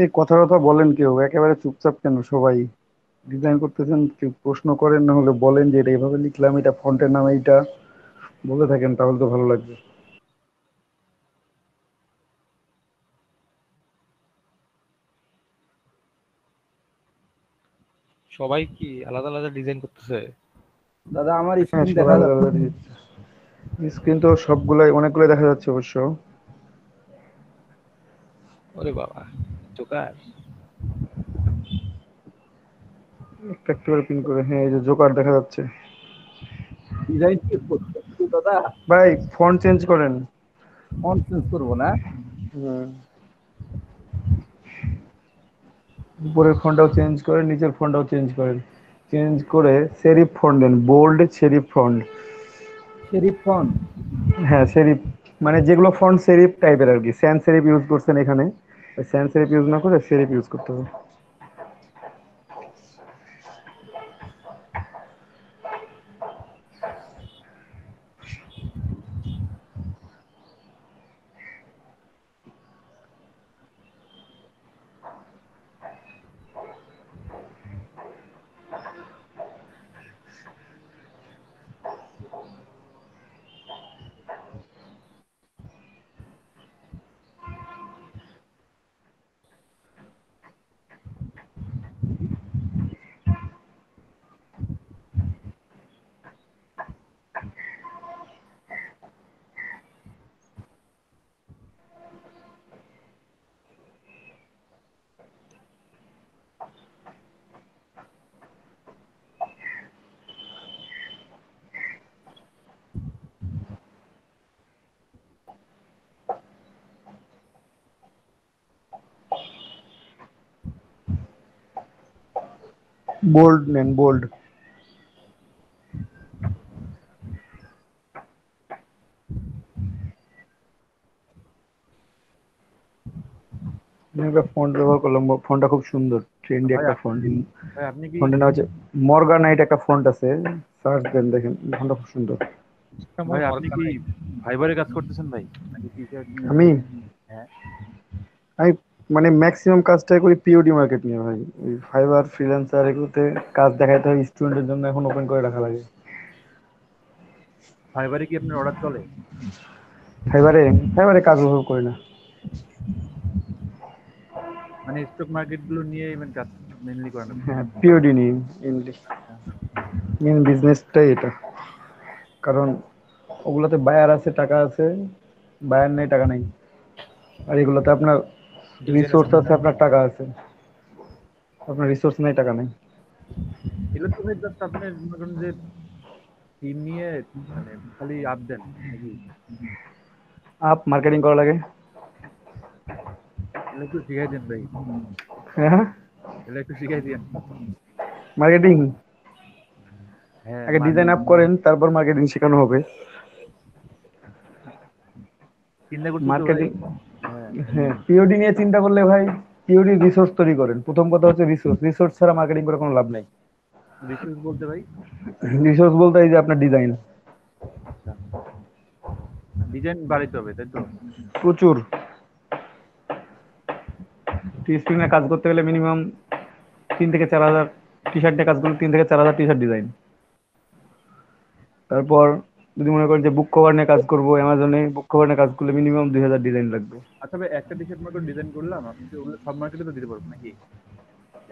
এই কথা কথা বলেন, কেউ একেবারে চুপচাপ কেন সবাই? ডিজাইন করতেছেন, কেউ প্রশ্ন করেন না হলে বলেন যে এটা এইভাবে লিখলাম, এটা ফন্টের নাম এইটা, বলে থাকেন তাহলে তো ভালো লাগবে। সবাই কি আলাদা আলাদা ডিজাইন করতেছে? দাদা আমার হ্যাঁ, স্ক্রিন সবাই দেখা আলাদা যাচ্ছে? আলাদা দিচ্ছে। স্ক্রিন তো সবগুলাই অনেকগুলো দেখা যাচ্ছে অবশ্য। ওরে বাবা, জোকার। একটা একটা করে পিন করে, হ্যাঁ এই যে জোকার দেখা যাচ্ছে। ডিজাইন কি করতে দাদা? ভাই ফন্ট চেঞ্জ করেন। ফন্ট চেঞ্জ করবো না? হুম। উপরের ফন্টটাও চেঞ্জ করেন, নিচের ফন্টটাও চেঞ্জ করেন। চেঞ্জ করে সেরিফ ফন্ট দেন, bold serif font. Sheriff font? হ্যাঁ সেরিফ, মানে যেগুলো ফন্ট সেরিফ টাইপের আর কি। স্যান্স সেরিফ ইউজ করছেন এখানে, স্যান্স সেরিফ ইউজ না করে সেরিফ ইউজ করতে হবে। বোল্ড নেন, বোল্ড। আমি একটা ফন্ট ব্যবহার করলাম, ফন্টটা খুব সুন্দর, ট্রেন্ডি ভাই একটা আপনি ফন্ট। ভাই আপনি কি ফন্টের নাম হচ্ছে মর্গানাইট, একটা ফন্ট আছে, সার্চ দেন দেখেন, ফন্টটা খুব সুন্দর। ভাই আপনি কি ফাইবারে কাজ করতেছেন ভাই, নাকি টি শার্ট নিয়ে আমি কাজ? হ্যাঁ। আমি মানে ম্যাক্সিমাম কাজটাই করি পিওডি মার্কেট নিয়ে ভাই। ওই ফাইবার ফ্রিল্যান্সার এগুলোতে কাজ দেখাইতে হয়, স্টুডেন্টের জন্য এখন ওপেন করে রাখা লাগে। ফাইবারে কি আপনার অর্ডার চলে? ফাইবারে, ফাইবারে কাজ ওভাবে করি না। মানে স্টক মার্কেট গুলো নিয়ে মানে কাজ মেনলি করেন আপনি? হ্যাঁ পিওডি নিয়ে ইংলিশ, মেন বিজনেসটাই এটা। কারণ ওগুলোতে বায়ার আছে, টাকা আছে, বায়ার নেই, টাকা নেই। আর এগুলোতে আপনার ডিজাইন আছে রিসোর্স না? আছে, আপনার টাকা আছে। আপনার রিসোর্স নেই, টাকা নেই। এগুলো তো ভাই জাস্ট আপনার মনে করেন যে টিম নিয়ে মানে খালি আপ দেন নাকি? আপ মার্কেটিং করা লাগে। এগুলো একটু শিখাই দেন ভাই। হ্যাঁ, এগুলো একটু শিখাই দেন। মার্কেটিং হ্যাঁ আগে মানে ডিজাইন আপ করেন, তারপর মার্কেটিং শেখানো হবে। চিন্তা করছি তো ভাই। মার্কেটিং, হ্যাঁ। হ্যাঁ পিওডি নিয়ে চিন্তা করলে ভাই, পিওডি রিসোর্স তৈরি করেন। প্রথম কথা হচ্ছে রিসোর্স, রিসোর্স ছাড়া মার্কেটিং করে কোনো লাভ নেই। রিসোর্স বলতে ভাই? রিসোর্স বলতে এই যে আপনার ডিজাইন, আচ্ছা, ডিজাইন বাড়াইতে হবে তাই তো? প্রচুর। টি স্প্রিং এ কাজ করতে গেলে মিনিমাম 3 থেকে 4 হাজার টি শার্ট নিয়ে কাজ করলে 3 থেকে 4 হাজার টি শার্ট ডিজাইন। তারপর যদি মনে করেন যে বুক কভার নিয়ে কাজ করবো, অ্যামাজনে বুক কভার নিয়ে কাজ করলে মিনিমাম 2 হাজার ডিজাইন লাগবে। আচ্ছা ভাই, একটা টি শার্ট মতো ডিজাইন করলাম, আপনি কি ওগুলো সব মার্কেটে তো দিতে পারবেন নাকি?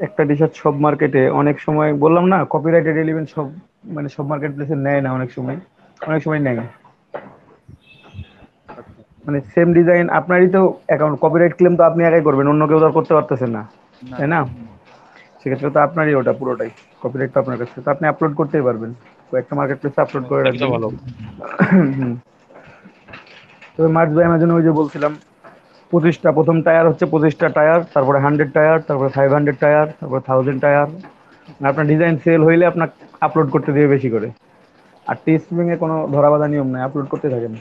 একটা টি শার্ট সব মার্কেটে, অনেক সময় বললাম না কপিরাইটেড এলিমেন্ট সব, মানে সব মার্কেট প্লেসে নেয় না, অনেক সময়, অনেক সময় নেয়। আচ্ছা। মানে সেম ডিজাইন আপনারই তো অ্যাকাউন্ট, কপিরাইট ক্লেম তো আপনি একাই করবেন, অন্য কেউ তো আর করতে পারতেছেন না, না তাই না। না? সেক্ষেত্রে তো আপনারই ওটা পুরোটাই, কপিরাইট তো আপনার কাছে, তো আপনি আপলোড করতেই পারবেন, কয়েকটা মার্কেট প্লেসে আপলোড করে তাহলে তো রাখবেন। ভালো। হুম। তবে মার্চ বাই অ্যামাজন, ওই যে বলছিলাম, 25টা, প্রথম টায়ার হচ্ছে 25টা টায়ার, তারপরে 100 টায়ার, তারপরে 500 টায়ার, তারপরে 1000 টায়ার। আপনার ডিজাইন সেল হইলে আপনার আপলোড করতে দিবে বেশি করে। আর টি স্প্রিং এ কোনো ধরা বাঁধা নিয়ম নাই, আপলোড করতে থাকেন।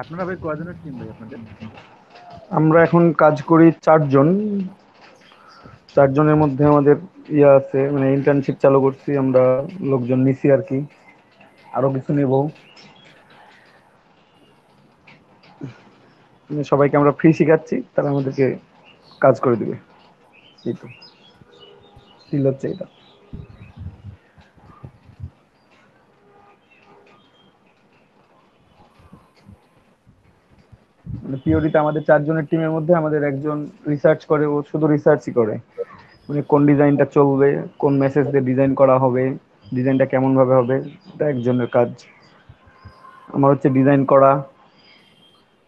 আপনারা ভাই কয়জনের টিম ভাই আপনাদের? আমরা এখন কাজ করি 4 জন। 4 জনের মধ্যে আমাদের ইয়া আছে, মানে ইন্টার্নশিপ চালু করছি আমরা, লোকজন নিছি আর কি, আরো কিছু নেব। মানে সবাইকে আমরা ফ্রি শিখাচ্ছি, তারা আমাদেরকে কাজ করে দিবে। এই তো ডিল হচ্ছে এটা। মানে পিওডিতে আমাদের 4 জনের টিমের মধ্যে আমাদের একজন রিসার্চ করে, ও শুধু রিসার্চই করে। মানে কোন ডিজাইনটা চলবে, কোন মেসেজ দিয়ে ডিজাইন করা হবে, ডিজাইনটা কেমন ভাবে হবে, এটা একজনের কাজ। আমার হচ্ছে ডিজাইন করা,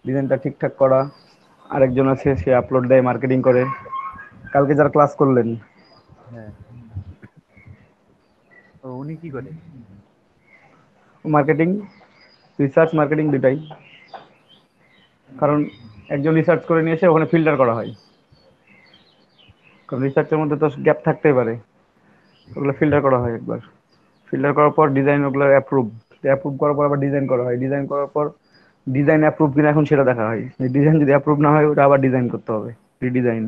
ডিজাইনটা ঠিকঠাক করা। আরেকজন আছে, সে আপলোড দেয়, মার্কেটিং করে। কালকে যারা ক্লাস করলেন, হ্যাঁ, তো উনি কি করে? মার্কেটিং, রিসার্চ মার্কেটিং দুটাই। কারণ একজন রিসার্চ করে নিয়ে এসে ওখানে ফিল্টার করা হয়, কারণ রিসার্চের মধ্যে তো গ্যাপ থাকতেই পারে, ওগুলো ফিল্টার করা হয় একবার। ফিল্টার করার পর ডিজাইন ওগুলো অ্যাপ্রুভ, অ্যাপ্রুভ করার পর আবার ডিজাইন করা হয়, ডিজাইন করার পর ডিজাইন অ্যাপ্রুভ কিনা এখন সেটা দেখা হয়। ডিজাইন যদি অ্যাপ্রুভ না হয়, ওটা আবার ডিজাইন করতে হবে, রিডিজাইন।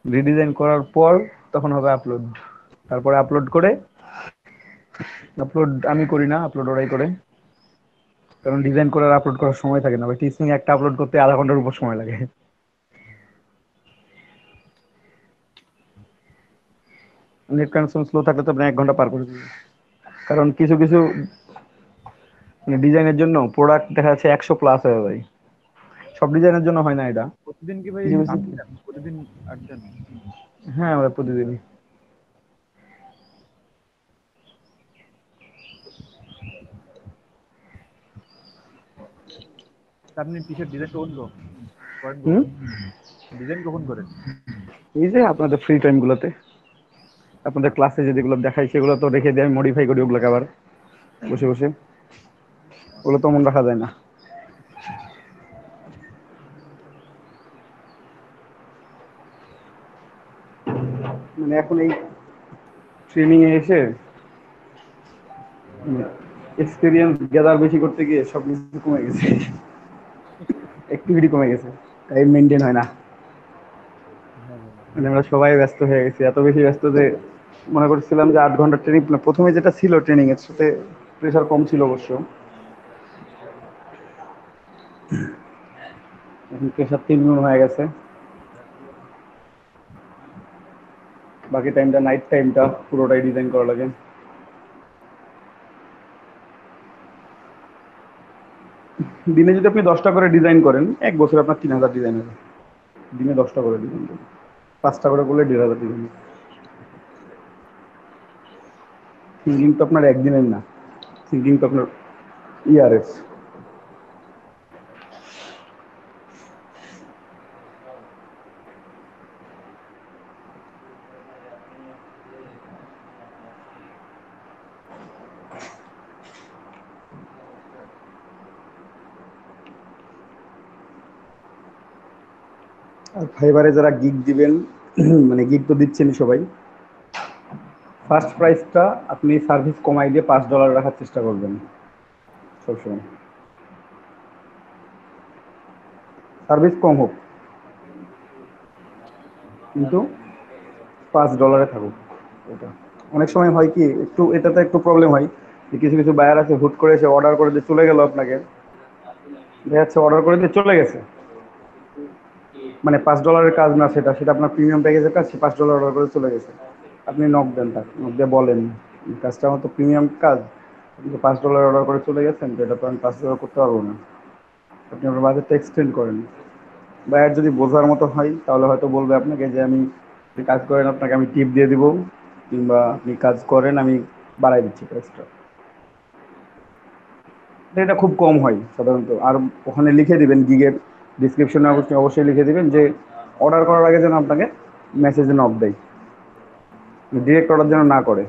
রিডিজাইন করার পর তখন হবে আপলোড। তারপরে আপলোড করে, আপলোড আমি করি না, আপলোড ওরাই করে। কারণ ডিজাইন করে আর আপলোড করার সময় থাকে না ভাই, টিচিং একটা আপলোড করতে আধা ঘন্টার উপর সময় লাগে। নেট কানেকশন স্লো থাকলে তো আপনি 1 ঘন্টা পার করে দিবেন। কারণ কিছু কিছু ডিজাইনের জন্য প্রোডাক্ট দেখা যাচ্ছে 100+ হয়ে যায়। সব ডিজাইনের জন্য হয় না এটা, প্রতিদিন কি ভাই কিছু কিছু। আসছেন? প্রতিদিন আসছেন? হ্যাঁ, আমরা প্রতিদিনই। তা আপনি টি-শার্ট ডিজাইন কখন করেন হুম, কখন? ডিজাইন কখন করেন? এই যে আপনাদের ফ্রি টাইম গুলোতে, আপনাদের ক্লাসে যেগুলো দেখাই সেগুলো তো রেখে দিয়ে আমি মডিফাই করি ওগুলোকে আবার বসে বসে। ওগুলো তো মন রাখা যায় না। মানে এখন এই ট্রেনিং এ এসে এক্সপিরিয়েন্স গ্যাদার বেশি করতে গিয়ে সব কিছু কমে গেছে, অ্যাক্টিভিটি কমে গেছে, টাইম মেনটেন হয় না। হ্যাঁ ভাই। মানে আমরা সবাই ব্যস্ত হয়ে গেছি, এত বেশি ব্যস্ত যে মনে করছিলাম যে 8 ঘন্টা ট্রেনিং, প্রথমে যেটা ছিল ট্রেনিং এর সাথে প্রেশার কম ছিল অবশ্য, এখন প্রেশার 3 গুণ হয়ে গেছে। বাকি টাইমটা, নাইট টাইমটা পুরোটাই ডিজাইন করা লাগে। দিনে যদি আপনি 10টা করে ডিজাইন করেন, 1 বছর আপনার 3000 ডিজাইন হবে। দিনে 10টা করে ডিজাইন করেন, 5টা করে করলে 1500 ডিজাইন। থিঙ্কিং তো আপনার একদিনের না, থিঙ্কিং তো আপনার ইয়ারের। আর ফাইবারে যারা গিগ দিবেন, মানে গিগ তো দিচ্ছেনই সবাই, ফার্স্ট প্রাইসটা আপনি সার্ভিস কমাই দিয়ে $5 রাখার চেষ্টা করবেন সবসময়। সার্ভিস কম হোক, কিন্তু $5 থাকুক এটা। অনেক সময় হয় কি, একটু এটাতে একটু প্রবলেম হয় যে কিছু কিছু বায়ার আছে হুট করে এসে অর্ডার করে দিয়ে চলে গেল আপনাকে, দেখা যাচ্ছে অর্ডার করে দিয়ে চলে গেছে, মানে $5 কাজ না সেটা, সেটা আপনার প্রিমিয়াম প্যাকেজের কাজ, সে $5 অর্ডার করে চলে গেছে। আপনি নক দেন, তাকে নক দিয়ে বলেন, এই কাজটা আমার তো প্রিমিয়াম কাজ, আপনি তো $5 অর্ডার করে চলে গেছেন, তো এটা তো আমি $5 করতে পারবো না, আপনি আপনার বাজেটটা এক্সটেন্ড করেন। বায়ার যদি বোঝার মতো হয় তাহলে হয়তো বলবে আপনাকে যে আমি, আপনি কাজ করেন আপনাকে আমি টিপ দিয়ে দিব, কিংবা আপনি কাজ করেন আমি বাড়াই দিচ্ছি প্রাইসটা। এটা খুব কম হয় সাধারণত। আর ওখানে লিখে দিবেন, গিগের ডিসক্রিপশনে অবশ্যই অবশ্যই লিখে দিবেন যে অর্ডার করার আগে যেন আপনাকে মেসেজে নক দেয়, ডিরেক্ট অর্ডার যেন না করে।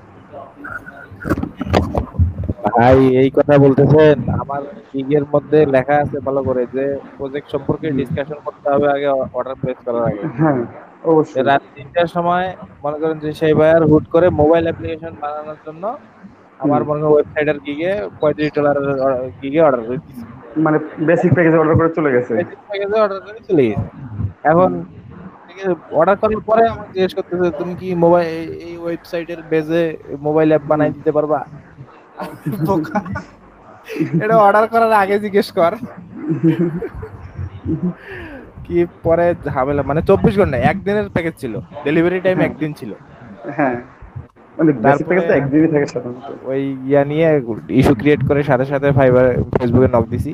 ভাই এই কথা বলতেছেন, আমার গিগের মধ্যে লেখা আছে ভালো করে যে প্রজেক্ট সম্পর্কে ডিসকাশন করতে হবে আগে অর্ডার প্লেস করার আগে। হ্যাঁ, যে অবশ্যই। রাত 3টার সময় মনে করেন যে সেই ভাইয়ার হুট করে মোবাইল অ্যাপ্লিকেশন বানানোর জন্য হুম, আমার মনে হয় ওয়েবসাইটের গিগে $35 গিগে অর্ডার করে দিচ্ছে, মানে বেসিক প্যাকেজ অর্ডার করে চলে গেছে। বেসিক প্যাকেজে অর্ডার করে চলে গেছে। এখন অর্ডার করার পরে আমাকে জিজ্ঞেস করতেছে তুমি কি মোবাইল এই ওয়েবসাইটের বেজে মোবাইল অ্যাপ বানাই দিতে পারবা? বোকা, এটা অর্ডার করার আগে জিজ্ঞেস কর। কি পরে ঝামেলা, মানে 24 ঘন্টা, একদিনের প্যাকেজ ছিল, ডেলিভারি টাইম একদিন ছিল। হ্যাঁ, মানে বেসিক তারপরে প্যাকেজ তো একদিনই থাকে সাধারণত। ওই ইয়া নিয়ে ইস্যু ক্রিয়েট করে সাথে সাথে ফাইবার ফেসবুকে নক দিছি,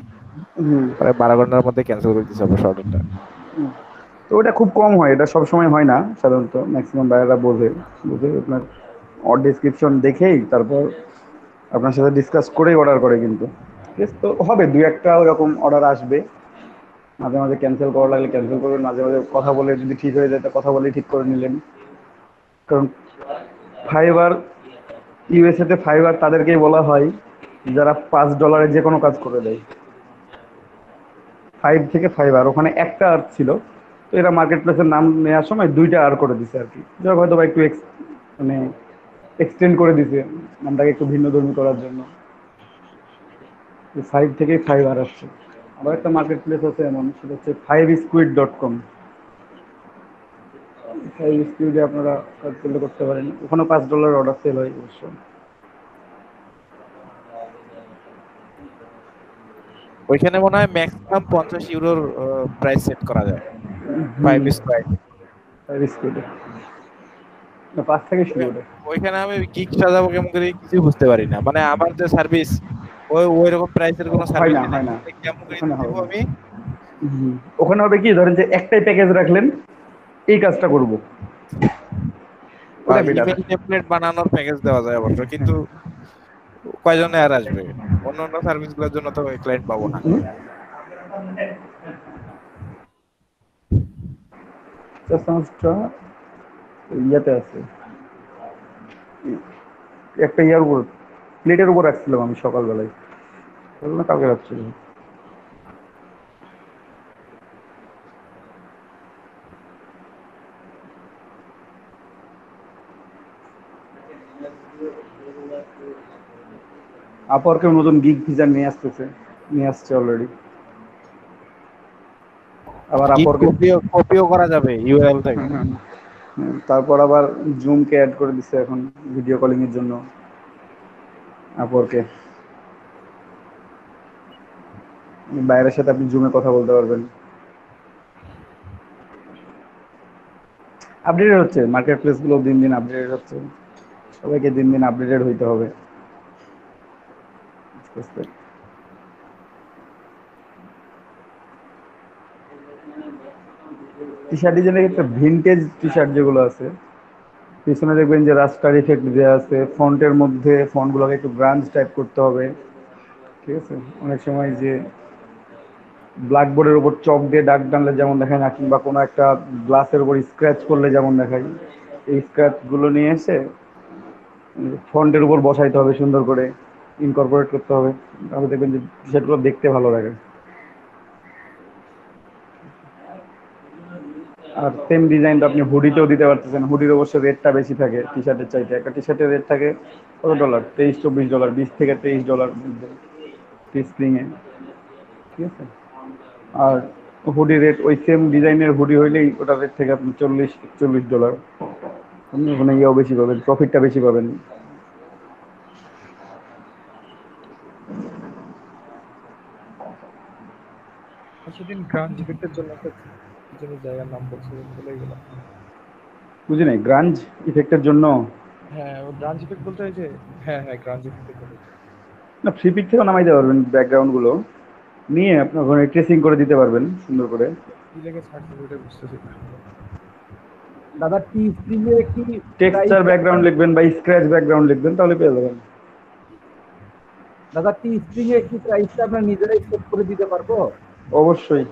হুম। পরে 12 ঘন্টার মধ্যে ক্যান্সেল করে দিছি অবশ্য অর্ডারটা। তো ওটা খুব কম হয়, এটা সবসময় হয় না সাধারণত, ম্যাক্সিমাম বায়াররা বোঝে বুঝে আপনার ডেসক্রিপশন দেখেই তারপর আপনার সাথে ডিসকাস করেই অর্ডার করে কিন্তু। ঠিক আছে, তো হবে দুই একটা ওরকম অর্ডার আসবে, মাঝে মাঝে ক্যান্সেল করা লাগলে ক্যান্সেল করবেন, মাঝে মাঝে কথা বলে যদি ঠিক হয়ে যায় তা কথা বলেই ঠিক করে নিলেন। কারণ ফাইবার, ইউএসএতে ফাইবার তাদেরকেই বলা হয় যারা $5 যে কোনো কাজ করে দেয়। 5 থেকে ফাইবার, ওখানে একটা আর ছিল, তো এরা মার্কেট প্লেসের নাম নেওয়ার সময় দুইটা আর করে দিছে আর কি, যারা হয়তো বা একটু মানে এক্সটেন্ড করে দিছে নামটাকে একটু ভিন্ন ধর্মী করার জন্য। 5 থেকে ফাইবার আসছে। আবার একটা মার্কেট প্লেস আছে এমন, সেটা হচ্ছে 5squid.com। 5squid-এ আপনারা কাজ করলে করতে পারেন, ওখানে $5 অর্ডার সেল হয় অবশ্য। ওইখানে মনে হয় ম্যাক্সিমাম 50 ইউরোর প্রাইস সেট করা যায় 5 স্কোয়ার। 5squid-এ না, 5 থেকে শুরু ওটা। ওইখানে আমি গিগ সাজাবো কেমন করে কিছু বুঝতে পারি না, মানে আমার যে সার্ভিস ওই রকম প্রাইসের কোনো হয় সার্ভিস না, নাই, হয় না, কেমন করে ওখানে হবে দেবো না। আমি? ওখানে হবে কি, ধরেন যে একটাই প্যাকেজ রাখলেন, এই কাজটা করব, ওটা বেটার। ইমেল টেমপ্লেট বানানোর প্যাকেজ দেওয়া যায় অবশ্য, কিন্তু কয়জনে আর আসবে? অন্য অন্য সার্ভিস গুলোর জন্য তো ক্লায়েন্ট পাবো না। চার্জটা ইয়াতে আছে, একটা ইয়ার উপর, প্লেটের উপর রাখছিলাম আমি সকালবেলায়, বললো না কালকে রাখছিলাম। আপওয়ার্কেও নতুন গিগ ফিচার নিয়ে আসছে অলরেডি। আবার আপওয়ার্কে কপিও করা যাবে ইউআরএল থেকে। তারপর আবার জুমকে অ্যাড করে দিচ্ছে এখন ভিডিও কলিং এর জন্য আপওয়ার্কে। বাইরের সাথে আপনি জুমে কথা বলতে পারবেন। আপডেটেড হচ্ছে, মার্কেট প্লেস গুলো দিন দিন আপডেটেড হচ্ছে, সবাইকে দিন দিন আপডেটেড হইতে হবে। টি শার্ট ডিজাইনের ক্ষেত্রে ভিনটেজ টি শার্ট যেগুলো আছে, পিছনে দেখবেন যে রাস্টার ইফেক্ট দেওয়া আছে, ফন্টের মধ্যে ফন্টগুলোকে একটু গ্রাঞ্জ টাইপ করতে হবে। ঠিক আছে, অনেক সময় যে ব্ল্যাকবোর্ডের উপর চক দিয়ে দাগ টানলে যেমন দেখায় না, কিংবা কোনো একটা গ্লাসের উপর স্ক্র্যাচ করলে যেমন দেখায়, এই স্ক্র্যাচগুলো নিয়ে এসে ফন্টের উপর বসাইতে হবে, সুন্দর করে ইনকর্পোরেট করতে হবে, তাহলে দেখবেন যে টি শার্টগুলো দেখতে ভালো লাগে। আর সেম ডিজাইন তো আপনি হুডিতেও দিতে পারতেছেন, হুডির অবশ্য রেটটা বেশি থাকে টি শার্টের চাইতে। একটা টি শার্টের রেট থাকে কত ডলার, $23-24, $20 থেকে $23 মধ্যে টি স্প্রিংয়ে। ঠিক আছে, আর হুডি রেট ওই সেম ডিজাইনের হুডি হইলেই ওটার রেট থেকে আপনি $40-41। আপনি ওখানে ইয়েও বেশি পাবেন, প্রফিটটা বেশি পাবেন। সেদিন গ্রান্ড ইফেক্টের জন্য একটা কি যেন জায়গার নাম বলছিলেন, ভুলে গেলাম। বুঝি নাই, গ্রাঞ্জ ইফেক্টের জন্য? হ্যাঁ, ও গ্রান্ড ইফেক্ট বলতে হয় যে, হ্যাঁ হ্যাঁ গ্রান্ড ইফেক্টের জন্য। না, ফ্রি পিক থেকেও নামাইতে পারবেন, ব্যাকগ্রাউন্ডগুলো নিয়ে আপনার ওখানে ট্রেসিং করে দিতে পারবেন সুন্দর করে। কি লেগে ছাড়ছে ওইটা বুঝতেছি না। দাদা টি স্প্রিং এর একটি টেক্সচার ব্যাকগ্রাউন্ড লিখবেন বা স্ক্র্যাচ ব্যাকগ্রাউন্ড লিখবেন, তাহলে পেয়ে যাবেন। দাদা টি স্প্রিং এর একটি প্রাইসটা আমরা নিজেরাই সেট করে দিতে পারবো? অবশ্যই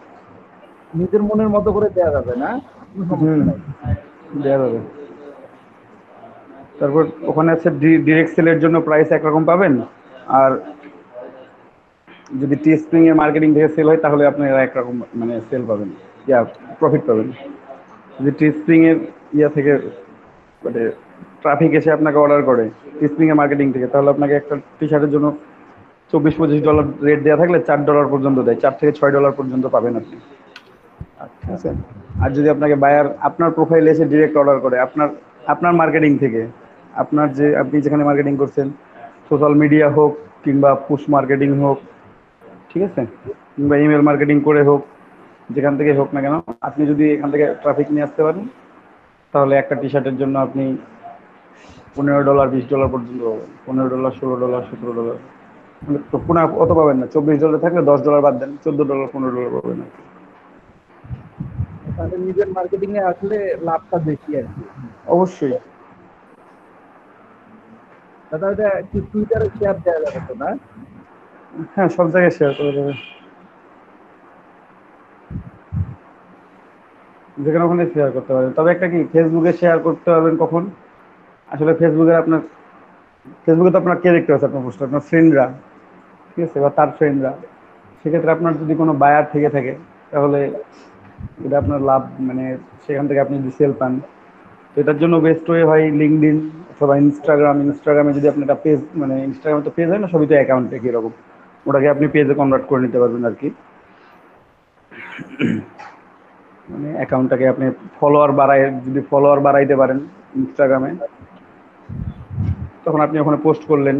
নিজের মনের মতো করে দেওয়া যাবে না? কোনো সমস্যা নাই। দেওয়া যাবে। তারপর ওখানে আছে ডিরেক্ট সেলের জন্য প্রাইস একরকম পাবেন, আর যদি টি স্প্রিং এর মার্কেটিং থেকে সেল হয় তাহলে আপনারা একরকম মানে সেল পাবেন, ইয়া প্রফিট পাবেন। যদি টি স্প্রিং এর ইয়া থেকে মানে ট্রাফিক এসে আপনাকে অর্ডার করে টি স্প্রিং এর মার্কেটিং থেকে, তাহলে আপনাকে একটা টি শার্টের জন্য $24-25 রেট দেওয়া থাকলে $4 পর্যন্ত দেয়, $4 থেকে $6 পর্যন্ত পাবেন আপনি। ঠিক আছে, আর যদি আপনাকে বায়ার আপনার প্রোফাইলে এসে ডিরেক্ট অর্ডার করে আপনার আপনার মার্কেটিং থেকে, আপনার যে আপনি যেখানে মার্কেটিং করছেন, সোশ্যাল মিডিয়া হোক কিংবা পুশ মার্কেটিং হোক, ঠিক আছে, কিংবা ইমেল মার্কেটিং করে হোক, যেখান থেকে হোক না কেন, আপনি যদি এখান থেকে ট্রাফিক নিয়ে আসতে পারেন, তাহলে একটা টি শার্টের জন্য আপনি $15, $20 পর্যন্ত পাবেন। $15, $16, $17। তো পুনঃ অত পাবেন না, $24 থাকলে $10 বাদ দেন, $14, $15 পাবেন আর কি। তাহলে নিজের মার্কেটিং এ আসলে লাভটা বেশি আর কি। অবশ্যই। দাদা এটা কি টুইটারে শেয়ার দেওয়া যাবে তো না? হ্যাঁ, সব জায়গায় শেয়ার করে দেবে, যেখানে ওখানে শেয়ার করতে পারেন। তবে একটা কি, ফেসবুকে শেয়ার করতে পারবেন কখন? আসলে ফেসবুকে তো আপনার কে দেখতে পাচ্ছে আপনার পোস্ট? আপনার ফ্রেন্ডরা, ঠিক আছে, বা তার ফ্রেন্ডরা। সেক্ষেত্রে আপনার যদি কোনো বায়ার থেকে থাকে, তাহলে এটা আপনার লাভ, মানে সেখান থেকে আপনি যদি সেল পান। তো এটার জন্য বেস্ট ওয়ে হয় লিঙ্কডইন অথবা ইনস্টাগ্রামে যদি আপনি একটা পেজ, মানে ইনস্টাগ্রামে তো পেজ হয় না, সবই তো অ্যাকাউন্টে কীরকম, ওটাকে আপনি পেজে কনভার্ট করে নিতে পারবেন আর কি। মানে অ্যাকাউন্টটাকে আপনি যদি ফলোয়ার বাড়াইতে পারেন ইনস্টাগ্রামে, তখন আপনি ওখানে পোস্ট করলেন,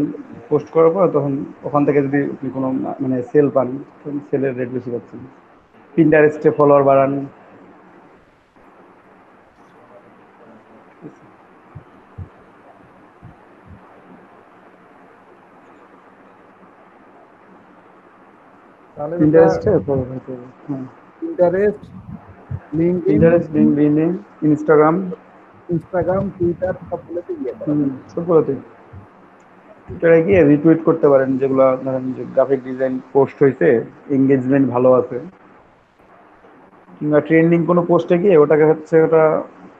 পোস্ট করার পর তখন ওখান থেকে যদি আপনি কোনো মানে সেল পান, তখন সেলের রেট বেশি পাচ্ছেন। পিন্টারেস্টে ফলোয়ার বাড়ান। তাহলে পিন্টারেস্টে ফলোয়ার হতে হবে। হ্যাঁ, interest, LinkedIn, Pinterest, LinkedIn, Instagram, Instagram, Twitter সবগুলোতে গিয়ে দেয়। সবগুলোতে টুইটারে গিয়ে রিটুইট করতে পারেন, যেগুলো ধরেন যে গ্রাফিক ডিজাইন পোস্ট হয়েছে, এঙ্গেজমেন্ট ভালো আছে, কিংবা ট্রেন্ডিং কোনো পোস্টে গিয়ে ওটা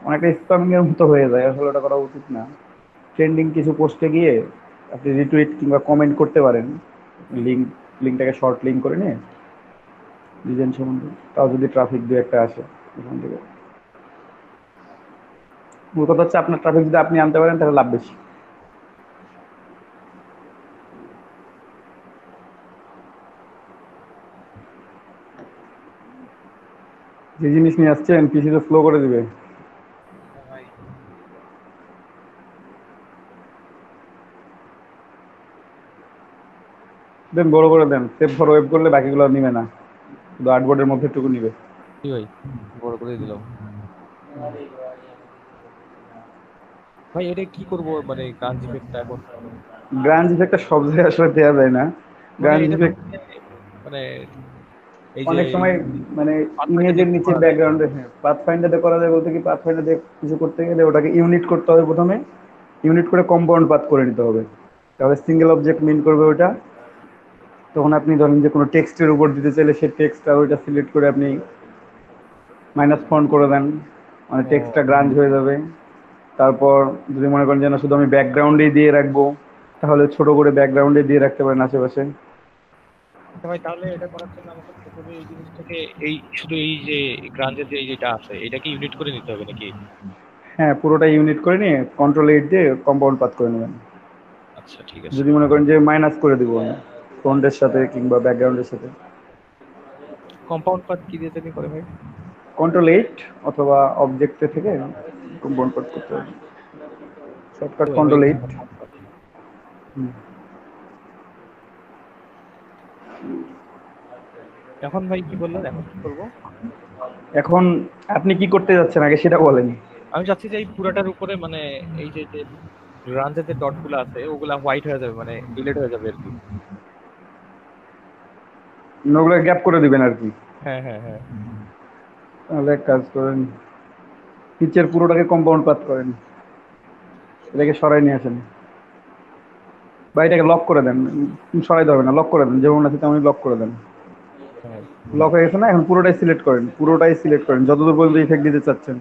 অনেকটা স্প্যামিং এর মতো হয়ে যায়, আসলে ওটা করা উচিত না। ট্রেন্ডিং কিছু পোস্টে গিয়ে আপনি রিটুইট কিংবা কমেন্ট করতে পারেন, লিঙ্কটাকে শর্ট লিঙ্ক করে নিয়ে ডিজাইন সম্বন্ধে, তাও যদি ট্রাফিক দু একটা আসে ওখান থেকে। মূল কথা হচ্ছে আপনার ট্রাফিক যদি আপনি আনতে পারেন, তাহলে লাভ বেশি। যে জিনিস নিয়ে আসছেন পিসি তো স্লো করে দিবে। দেন বড় করে দেন, সেভ ফর ওয়েব করলে বাকিগুলো নিবে না, শুধু আর্টবোর্ডের মধ্যে টুকু নিবে। কি ভাই, বড় করে দিলাম ভাই। এটা কি করব মানে গ্রাঞ্জ ইফেক্টটা এখন? গ্রাঞ্জ ইফেক্টটা সব জায়গায় আসলে দেওয়া যায় না। মানে গ্রাঞ্জ এটা ইফেক্ট মানে এই যে অনেক সময় মানে ইমেজের নিচে ব্যাকগ্রাউন্ডে, হ্যাঁ, পাথফাইন্ডারে করা যায় বলতে কি, পাথফাইন্ডারে কিছু করতে গেলে ওটাকে ইউনিট করতে হবে প্রথমে, ইউনিট করে কম্পাউন্ড পাথ করে নিতে হবে, তাহলে সিঙ্গেল অবজেক্ট মিন করবে ওটা। তখন আপনি ধরেন যে কোনো টেক্সটের উপর দিতে চাইলে সেই টেক্সটটা ওইটা সিলেক্ট করে আপনি মাইনাস ফন্ট করে দেন, মানে টেক্সটটা গ্রাঞ্জ হয়ে যাবে। তারপর যদি মনে করেন যে না, শুধু আমি ব্যাকগ্রাউন্ডেই দিয়ে রাখবো, তাহলে ছোট করে ব্যাকগ্রাউন্ডে দিয়ে রাখতে পারেন আশেপাশে। আচ্ছা ভাই, তাহলে এটা করার জন্য আমাকে প্রথমে এই জিনিসটাকে, এই শুধু এই যে গ্রাঞ্জের যে যেটা আছে এটাকে ইউনিট করে নিতে হবে নাকি? হ্যাঁ, পুরোটা ইউনিট করে নিয়ে কন্ট্রোল 8 দিয়ে কম্পাউন্ড পাথ করে নেবেন। আচ্ছা ঠিক আছে। যদি মনে করেন যে মাইনাস করে দিব ফন্টের সাথে কিংবা ব্যাকগ্রাউন্ডের সাথে, কম্পাউন্ড পাথ কি দিয়ে জানি করে ভাই? কন্ট্রোল 8 অথবা অবজেক্টে থেকে কম্পাউন্ড পাথ করতে হবে, শর্টকাট ওই কন্ট্রোল 8। এখন ভাই কি বললেন, এখন কি করব? এখন আপনি কি করতে যাচ্ছেন আগে সেটা বলেন। আমি চাচ্ছি যে এই পুরাটার উপরে মানে এই যে যে গ্রাঞ্জের যে ডট গুলো আছে ওগুলা হোয়াইট হয়ে যাবে, মানে ডিলিট হয়ে যাবে আর কি। ওগুলো গ্যাপ করে দিবেন আর কি। হ্যাঁ হ্যাঁ হ্যাঁ। তাহলে এক কাজ করেন, নিচের পুরোটাকে কম্পাউন্ড পাথ করেন, এটাকে সরাই নিয়ে আসেন, বা এটাকে লক করে দেন। সরাইতে হবে না, লক করে দেন, যেমন আছে তেমনই লক করে দেন। লক হয়ে গেছে না? এখন পুরোটাই সিলেক্ট করেন যতদূর পর্যন্ত ইফেক্ট দিতে চাচ্ছেন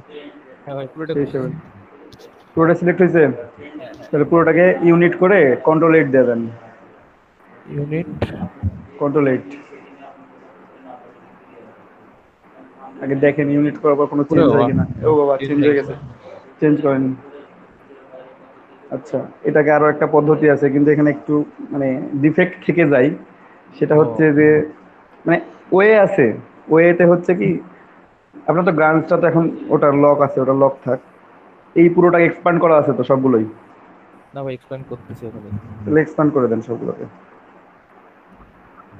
হ্যাঁ ভাই, পুরোটা সেই হিসেবে। পুরোটা সিলেক্ট হয়েছে, তাহলে পুরোটাকে ইউনিট করে কন্ট্রোল 8 দিয়ে দেন। ইউনিট কন্ট্রোল 8 আগে দেখেন ইউনিট করার পর কোনো চেঞ্জ হয় কিনা। ও বাবা, চেঞ্জ হয়ে গেছে, চেঞ্জ করেন। আচ্ছা, এটাকে আরো একটা পদ্ধতি আছে, কিন্তু এখানে একটু মানে ডিফেক্ট থেকে যায়। সেটা হচ্ছে যে মানে ওয়ে আছে, ওয়েতে হচ্ছে কি, আপনার তো গ্রান্সটা তো এখন ওটার লক আছে, ওটা লক থাক। এই পুরোটাকে এক্সপান্ড করা আছে তো সবগুলোই, না ভাই এক্সপ্লেন করতেছি এখনই। তাহলে এক্সপান্ড করে দেন সবগুলোকে।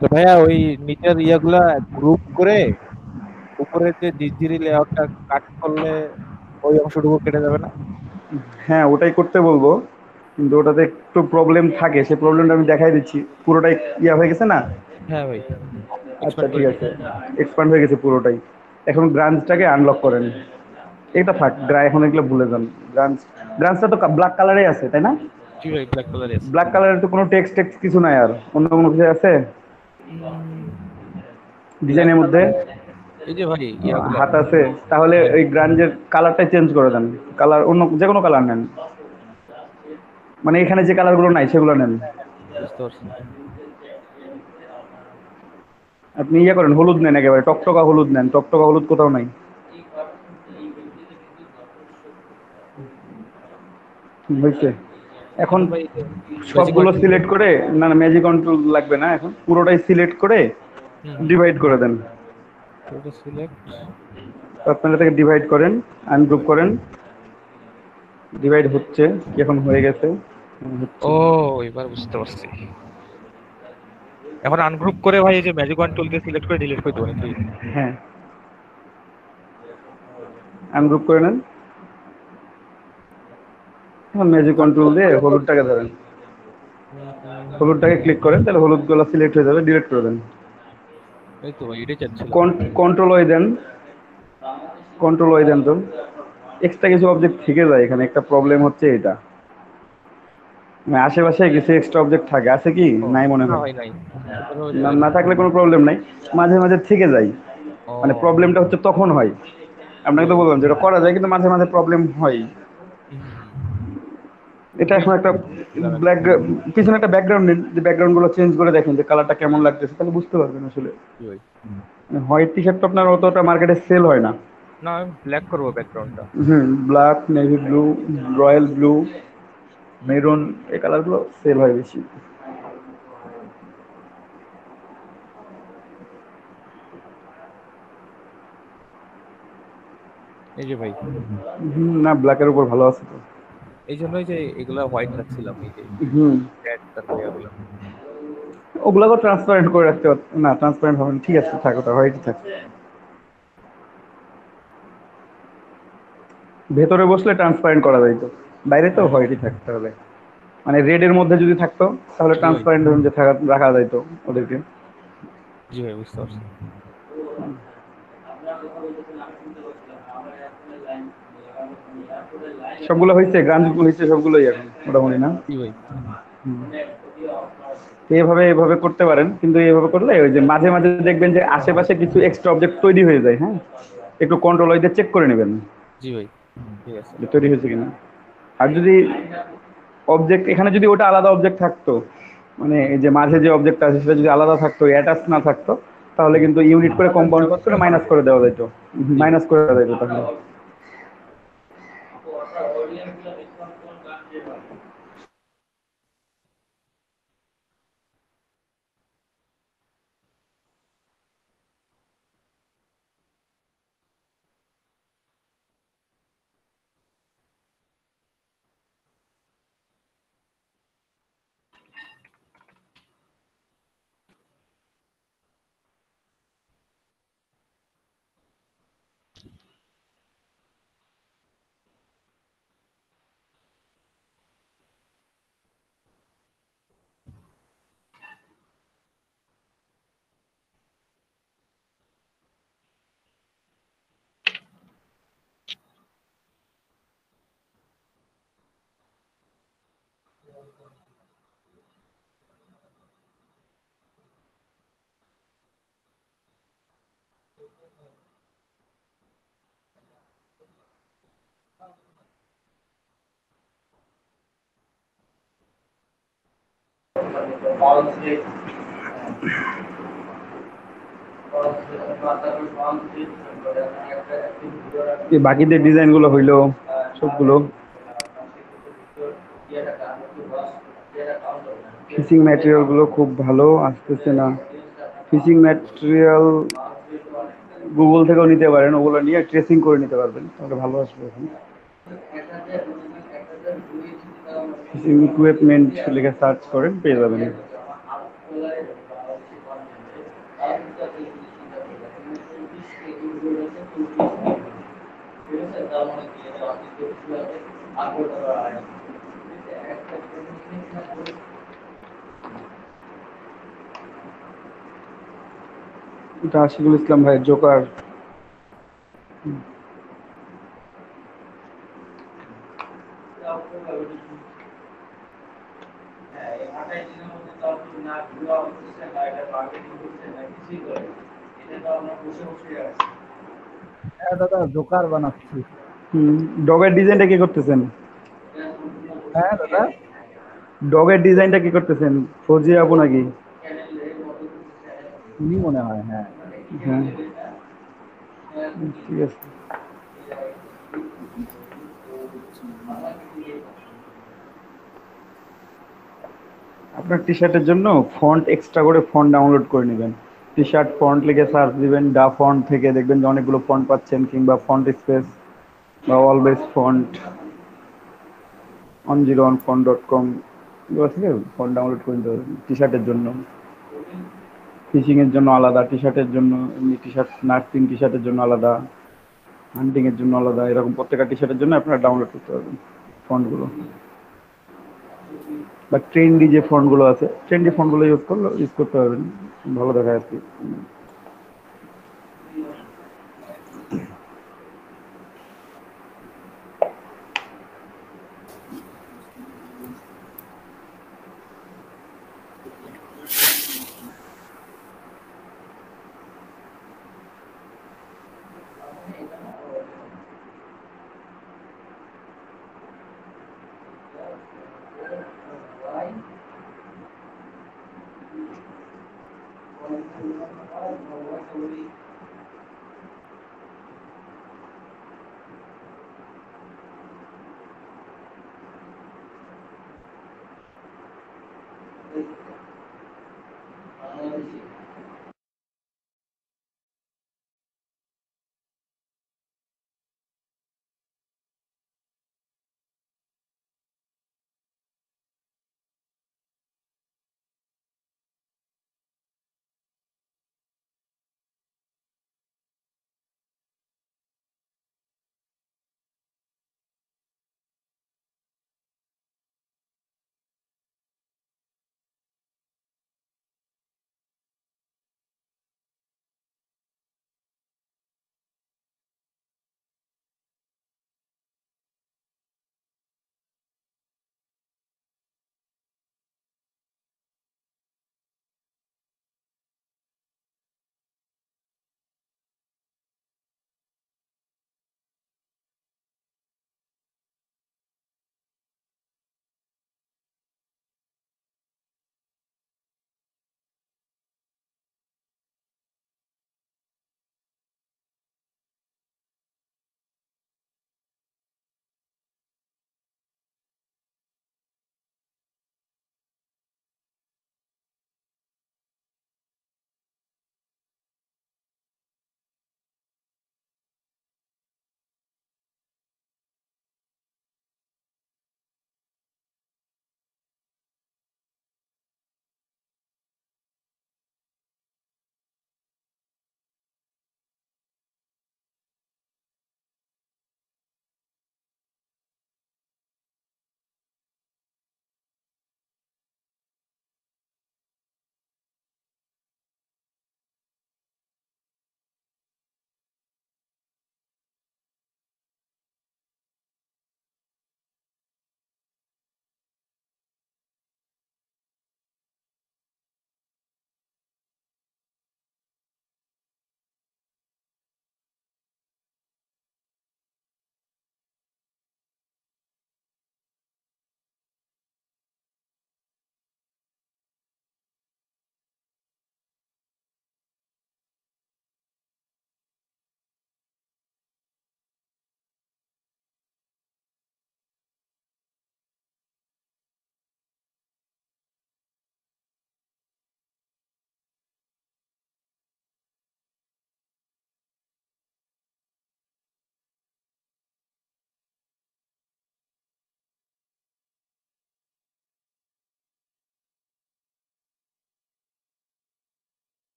তো ভাইয়া ওই নিচের ইয়াগুলা গ্রুপ করে উপরের যে ডিজিটাল লেআউটটা কাট করলে ওই অংশটুকু কেটে যাবে না? হ্যাঁ ওটাই করতে বলবো, কিন্তু ওটাতে একটু প্রবলেম থাকে, সেই প্রবলেমটা আমি দেখাই দিচ্ছি। পুরোটাই ইয়া হয়ে গেছে না? হ্যাঁ ভাই, আচ্ছা এক্সপান্ড করে ঠিক আছে, দিচ্ছি। এক্সপান্ড হয়ে গেছে পুরোটাই। এখন গ্রান্সটাকে আনলক করেন। এটা থাক, এখন এগুলো ভুলে যান। গ্রান্স, গ্রান্সটা তো ব্ল্যাক কালারে আছে তাই না? জি ভাই, ব্ল্যাক কালার আছে। ব্ল্যাক কালারের তো কোনো টেক্সট টেক্সট কিছু নাই, আর অন্য কোনো কিছু আছে ব্ল্যাক ডিজাইনের মধ্যে? কালার, এই যে ভাই ইয়াগুলা। হাত আছে, তাহলে হ্যাঁ, ওই গ্রাঞ্জের কালারটা চেঞ্জ করে দেন। কালার অন্য যে কোনো কালার নেন, মানে এখানে যে কালারগুলো নাই সেগুলো নেন। বুঝতে পারছি। আপনি ইয়ে করেন, হলুদ নেন, একেবারে টকটকা হলুদ নেন, টকটকা হলুদ কোথাও নাই। হয়েছে? এখন এখন ভাই ম্যাজিক সবগুলো কন্ট্রোল। সিলেক্ট করে, না না ম্যাজিক কন্ট্রোল লাগবে না, এখন পুরোটাই সিলেক্ট করে ডিভাইড করে দেন। পুরোটা সিলেক্ট। আপনারা থেকে ডিভাইড করেন, আনগ্রুপ করেন। ডিভাইড হচ্ছে কি, এখন হয়ে গেছে হচ্ছে। ও, এবার বুঝতে পারছি। এখন আনগ্রুপ করে ভাই এই যে ম্যাজিক ওয়ান টুল দিয়ে সিলেক্ট করে ডিলিট করে দেবো নাকি? হ্যাঁ, আনগ্রুপ করে নেন। এখন ম্যাজিক কন্ট্রোল দিয়ে হলুদটাকে ধরেন, হলুদটাকে ক্লিক করেন, তাহলে হলুদগুলো সিলেক্ট হয়ে যাবে, ডিলিট করে দেন। এই তো ভাই, এটাই চাচ্ছিলাম। কন্ট্রোল ওয়াই দেন, কন্ট্রোল ওয়াই দেন তো। এক্সট্রা কিছু অবজেক্ট থেকে যায়, এখানে একটা প্রবলেম হচ্ছে এটা। মানে আশেপাশে কিছু এক্সট্রা অবজেক্ট থাকে, আছে কি? ও, নাই মনে না হয়। ভাই নাই। তারপরে ওই না যে- না থাকলে কোনো প্রবলেম নাই, মাঝে মাঝে থেকে যায়। ও, মানে প্রবলেমটা হচ্ছে তখন হয়, আপনাকে তো বললাম যেটা করা যায়, কিন্তু মাঝে মাঝে প্রবলেম হয়। এটা ওই এখন একটা ছিলাম এখন। ব্ল্যাক, পিছনে একটা ব্যাকগ্রাউন্ড নেন, যে ব্যাকগ্রাউন্ড গুলো চেঞ্জ করে দেখেন যে কালারটা কেমন লাগতেছে, তাহলে বুঝতে পারবেন আসলে। জি ভাই। হোয়াইট টি শার্ট তো আপনার অতটা মার্কেটে সেল হয় না। না, আমি ব্ল্যাক করবো ব্যাকগ্রাউন্ডটা। Black, navy blue, royal blue, maroon, এই কালারগুলো সেল হয় বেশি। এই যে ভাই, না ব্ল্যাকের উপর ভালো আছে তো। এই জন্যই যে এগুলা হোয়াইট রাখছিলাম, এই যে হুম, red তারপরে এগুলা। ওগুলাকে ট্রান্সপারেন্ট করে রাখতে না, ট্রান্সপারেন্ট হবে না, ঠিক আছে থাক, ওটা হোয়াইটই থাক। ভেতরে বসলে ট্রান্সপারেন্ট করা যাইতো, বাইরে তো হোয়াইটই থাকতে হবে। মানে রেড এর মধ্যে যদি থাকতো তাহলে জি ভাই, ট্রান্সপারেন্ট যে রাখা যাইতো ওদেরকে। জি ভাই, বুঝতে পারছি। সবগুলো হয়েছে, গান হয়েছে সবগুলোই এখন মোটামুটি, না? জি ভাই। তো এভাবে এভাবে করতে পারেন, কিন্তু এইভাবে করলে ওই যে মাঝে মাঝে দেখবেন যে আশেপাশে কিছু এক্সট্রা অবজেক্ট তৈরি হয়ে যায়। হ্যাঁ, একটু কন্ট্রোল ওই চেক করে নেবেন জি ভাই, ঠিক আছে। যে তৈরি হয়েছে কিনা। আর যদি অবজেক্ট এখানে যদি ওটা আলাদা অবজেক্ট থাকতো, মানে এই যে মাঝে যে অবজেক্ট আছে সেটা যদি আলাদা থাকতো, অ্যাটাচ না থাকতো, তাহলে কিন্তু ইউনিট করে কম্পাউন্ড করে মাইনাস করে দেওয়া যেত, জি ভাই। মাইনাস করে দেওয়া যেত তাহলে। এই বাকিদের ডিজাইন গুলো হইলো সবগুলো। ফিশিং ম্যাটেরিয়াল গুলো খুব ভালো আসতেছে না। ফিশিং ম্যাটেরিয়াল গুগল থেকেও নিতে পারেন, ওগুলো নিয়ে ট্রেসিং করে নিতে পারবেন, তাহলে ভালো আসবে এখন। ফিশিং ইকুইপমেন্ট লিখে সার্চ করেন, পেয়ে যাবেন। এটা আশিকুল ইসলাম ভাই, জোকার। হ্যাঁ দাদা, জোকার বানাচ্ছি। ডগের ডিজাইনটা কি করতেছেন? হ্যাঁ দাদা, ডগের ডিজাইনটা কি করতেছেন? ফৌজি আপু নাকি? উনি মনে হয়, হ্যাঁ। হ্যাঁ, ঠিক আছে। আপনার টি শার্টের জন্য ফন্ট এক্সট্রা করে ফন্ট ডাউনলোড করে নেবেন। টি শার্ট ফন্ট লিখে সার্চ দিবেন, ডা ফন্ট থেকে দেখবেন যে অনেকগুলো ফন্ট পাচ্ছেন, কিংবা ফন্ট স্পেস বা অলওয়েজ ফন্ট, 101font.com, এগুলো থেকে ফন্ট ডাউনলোড করে নিতে পারবেন টি শার্টের জন্য। ফিশিং এর জন্য আলাদা, টি শার্টের জন্য এমনি টি শার্ট, নার্সিং টি শার্টের জন্য আলাদা, হান্টিং এর জন্য আলাদা, এরকম প্রত্যেকটা টি শার্টের জন্য আপনারা ডাউনলোড করতে পারবেন ফন্টগুলো। বা ট্রেন্ডি যে ফন্টগুলো আছে, ট্রেন্ডি ফন্টগুলো ইউজ করতে পারবেন, ভালো দেখায় আর কি।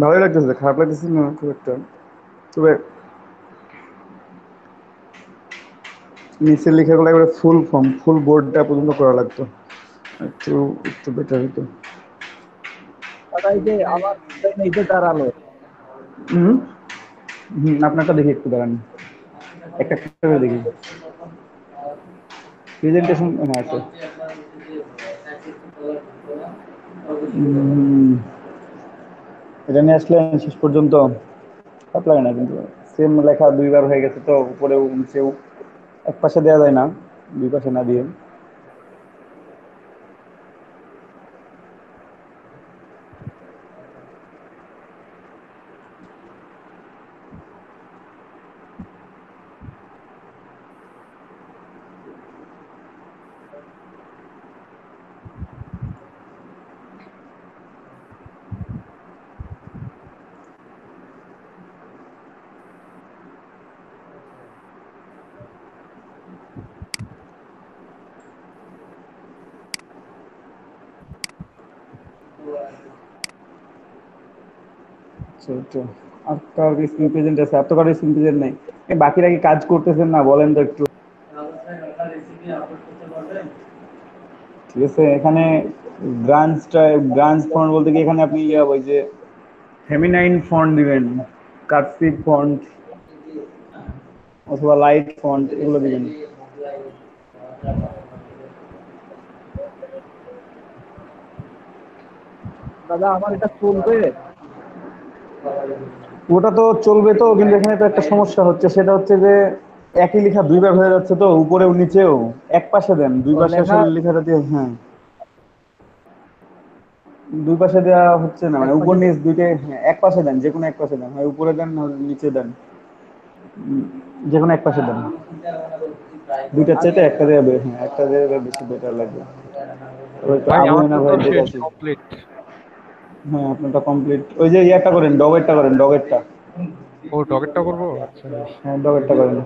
ভালোই লাগতেছে, খারাপ লাগতেছে না খুব একটা। তবে নিচের লেখাগুলো একবারে ফুল ফর্ম, ফুল বোর্ডটা পর্যন্ত করা লাগতো, একটু একটু বেটার হতো। দাদা এই যে আমার এই যে দাঁড়ালো, হুম হুম, আপনারটা দেখি একটু দাঁড়ান, একটা একটা করে দেখি। প্রেজেন্টেশন হ্যাঁ আছে। হুম, এটা নিয়ে আসলেন শেষ পর্যন্ত, খারাপ লাগে না কিন্তু। সেম লেখা দুইবার হয়ে গেছে তো, উপরেও নিচেও, এক পাশে দেওয়া যায় না, দুই পাশে না দিয়ে। তো আর কার স্ক্রিন প্রেজেন্ট আছে? আর তো কারো স্ক্রিন প্রেজেন্ট নেই। বাকিরা কি কাজ করতেছেন না বলেন তো একটু। ঠিক আছে, এখানে গ্রান্সটা, গ্রান্স ফন্ট বলতে কি এখানে আপনি ওই যে ফেমিনাইন ফন্ট দিবেন, কার্সিভ ফন্ট অথবা লাইট ফন্ট এগুলো দিবেন। দাদা আমার এটা চলবে? ওটা তো চলবে তো, কিন্তু এখানে তো একটা সমস্যা হচ্ছে, সেটা হচ্ছে যে একই লেখা দুইবার হয়ে যাচ্ছে তো, উপরেও নিচেও। এক পাশে দেন, দুই ও পাশে লেখা আসলে লেখাটা দিয়ে, হ্যাঁ দুই পাশে দেওয়া হচ্ছে না, এক মানে উপর পাশে নিচ দুইটাই, হ্যাঁ এক পাশে দেন, যে কোনো এক পাশে দেন, হয় উপরে দেন না নিচে দেন, যে কোনো এক পাশে দেন। দুইটার চাইতে আচ্ছা। একটা দেবে, হ্যাঁ একটা দেবে বেশি বেটার লাগবে। ওই তো ভাই আবু আমার হেনা তো ভাই দেখে শেষ আছি। কমপ্লিট। হ্যাঁ আপনারটা কমপ্লিট, ওই যে ইয়াটা করেন, ডগেরটা করেন, ডগেরটা। ও ডগেটটা করবো, আচ্ছা বেশ। হ্যাঁ ডগেরটা করেন।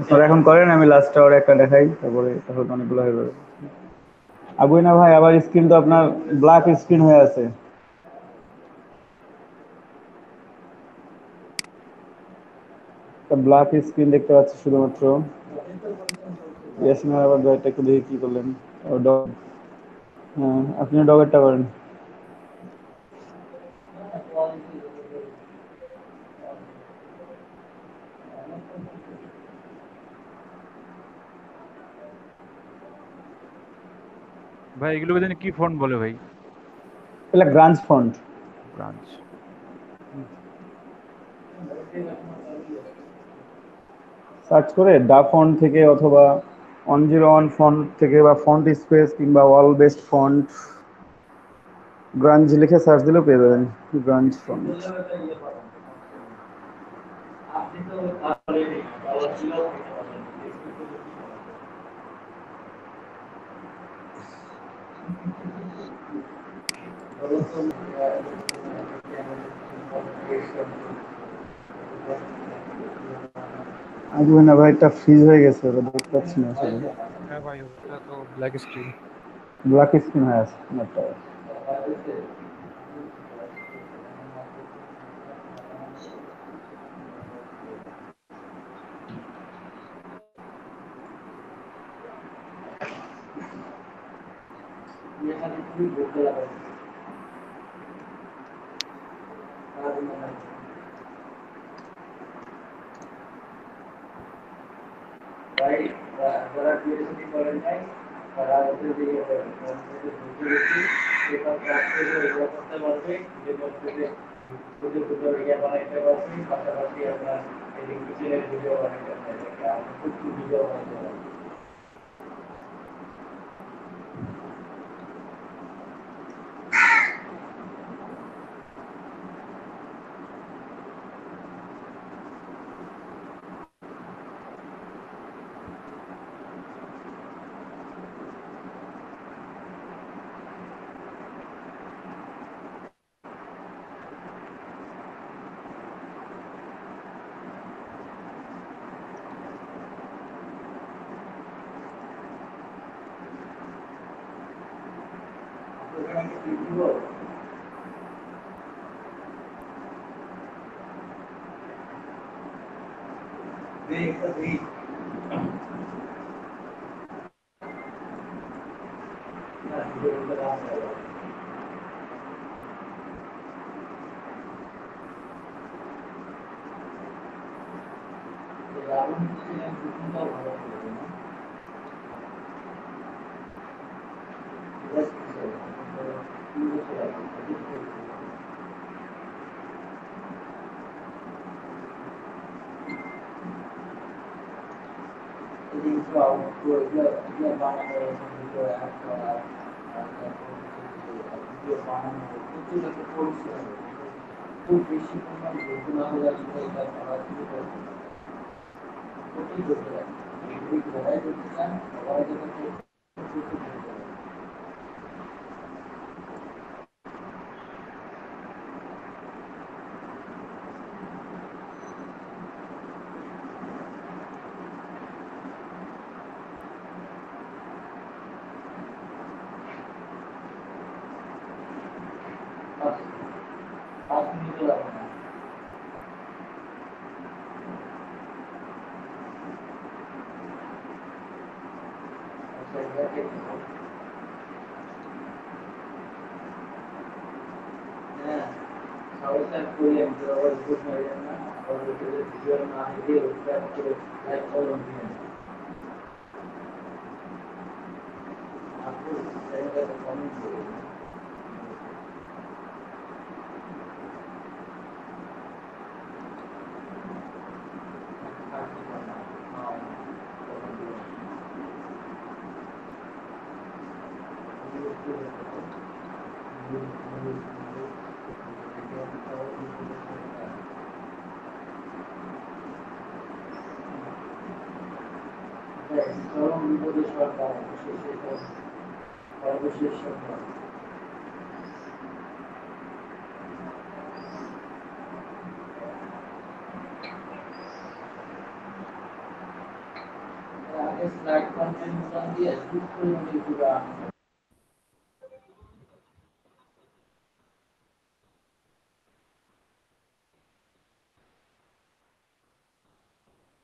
স্যার এখন করেন, আমি লাস্ট আওয়ারে একটা দেখাই, তারপরে তাহলে অনেকগুলো হয়ে যাবে। আবু হেনা ভাই আবার স্ক্রিন তো আপনার ব্ল্যাক স্ক্রিন হয়ে আছে। ব্ল্যাক স্ক্রিন দেখতে পাচ্ছি শুধুমাত্র। ইয়াসিন আবার এটা একটু দেখে কি করলেন। ও ডগ, হ্যাঁ আপনি ডগেরটা করেন। ভাই এগুলোকে জানি কি ফন্ট বলে ভাই? এটা গ্রান্স ফন্ট। ব্রাঞ্চ। সার্চ করে ডা ফন্ট থেকে অথবা 101 ফন্ট থেকে বা ফন্ট স্পেস কিংবা ওয়াল বেস্ট ফন্ট গ্রাঞ্জ লিখে সার্চ দিলেও পেয়ে যাবেন। গ্রাঞ্জ ফন্ট। আবু হেনা ভাই একটা ফ্রিজ হয়ে গেছে, ওটা দেখতে পাচ্ছি না আসলে। হ্যাঁ ভাই ওটা তো ব্ল্যাক স্ক্রিন। ব্ল্যাক স্ক্রিন হয়ে আছে আপনারটা।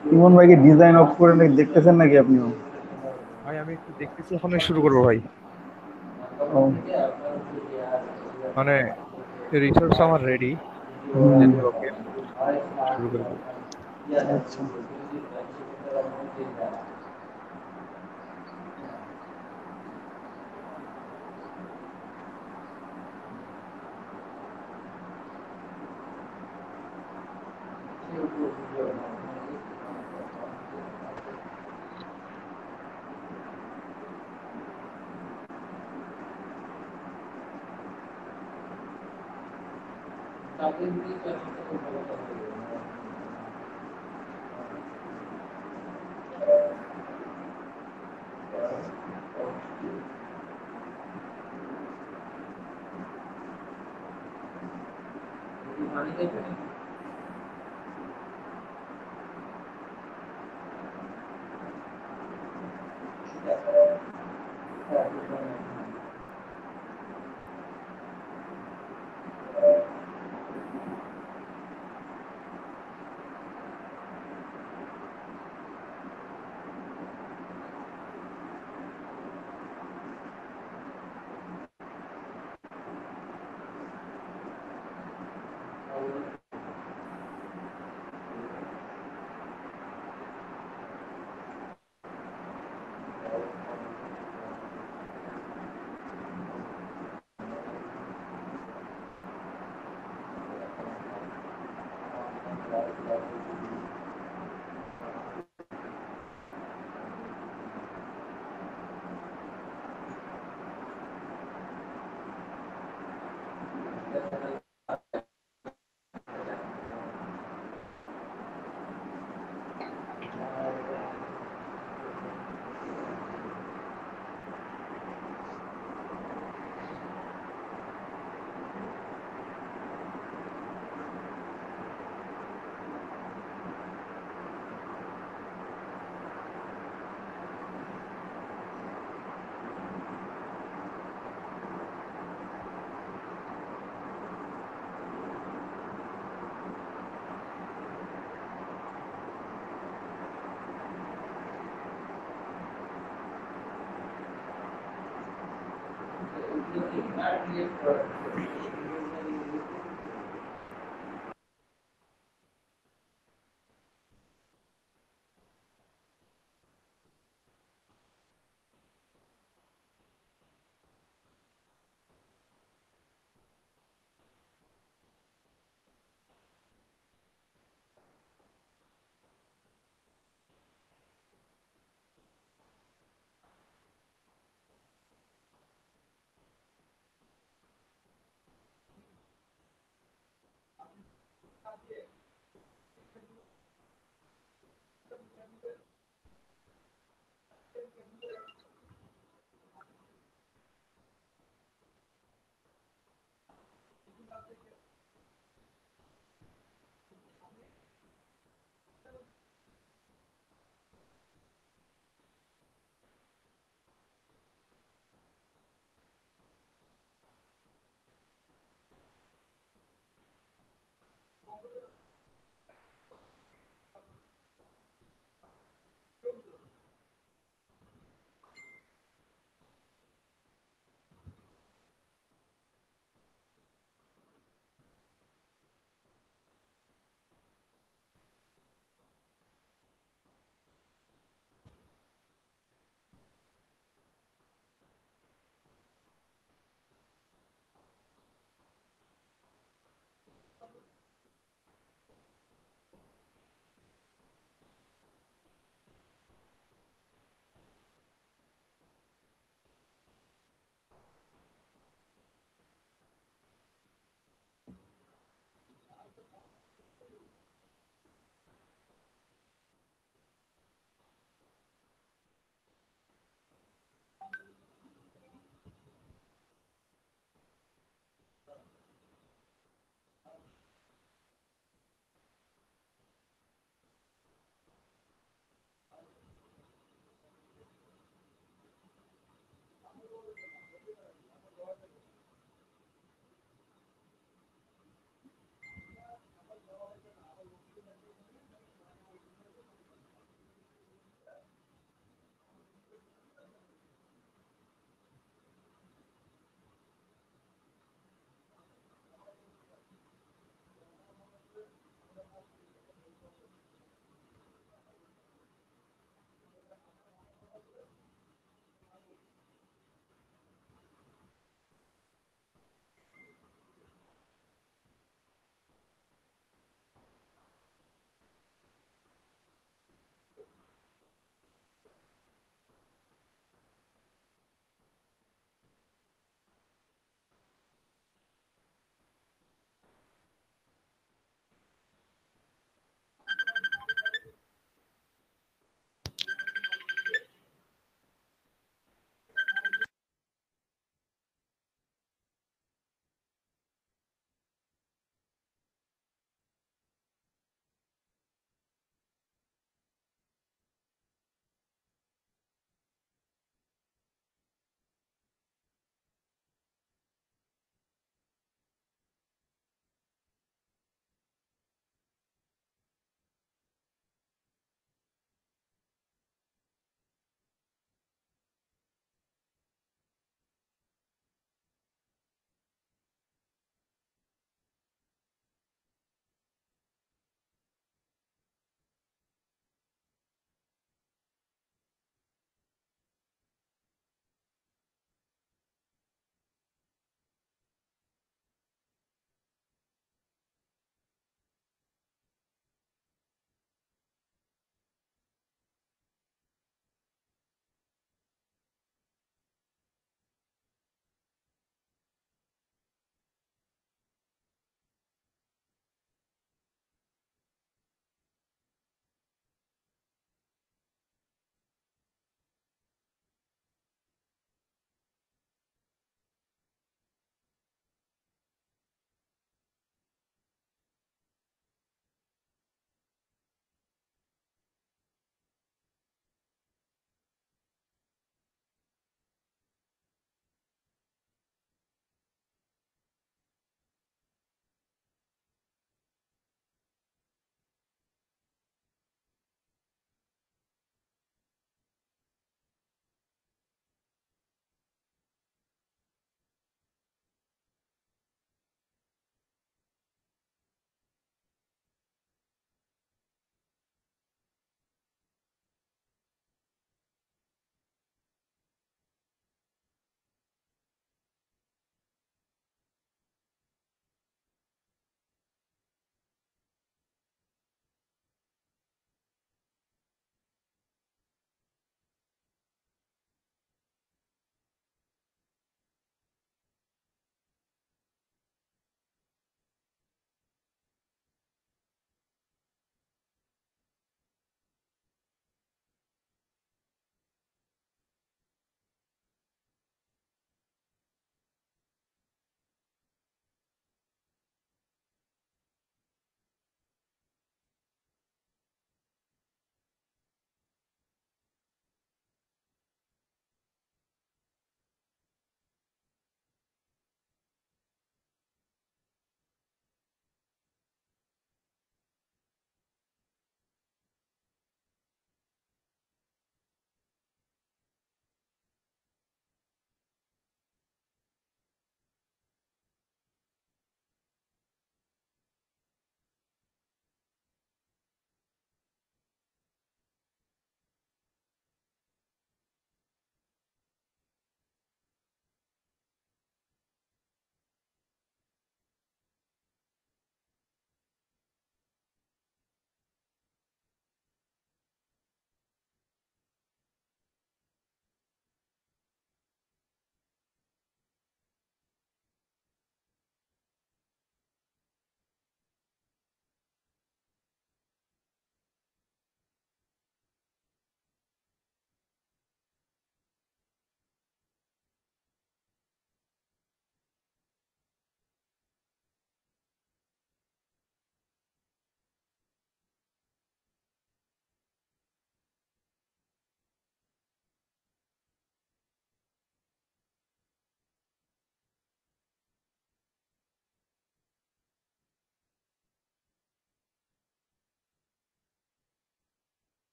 ইমন ভাই কি ডিজাইন অফ করে দেখতেছেন নাকি আপনিও? ভাই আমি একটু দেখতেছি, এখনই শুরু করবো ভাই। ও, মানে রিসোর্স আমার রেডি, হুম, যেতে ওকে শুরু করে দেবো। আচ্ছা।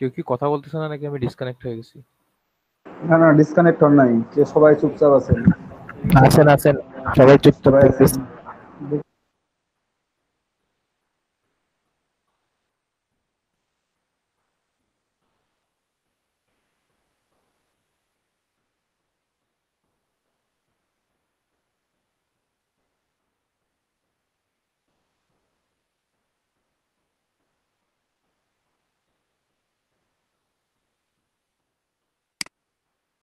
কেউ কি কথা বলতেছে না নাকি আমি ডিসকানেক্ট হয়ে গেছি? না না ডিসকানেক্ট হন নাই, যে সবাই চুপচাপ আছেন। আছেন আছেন, সবাই চুপচাপ সবাই দেখতেছি। আছেন।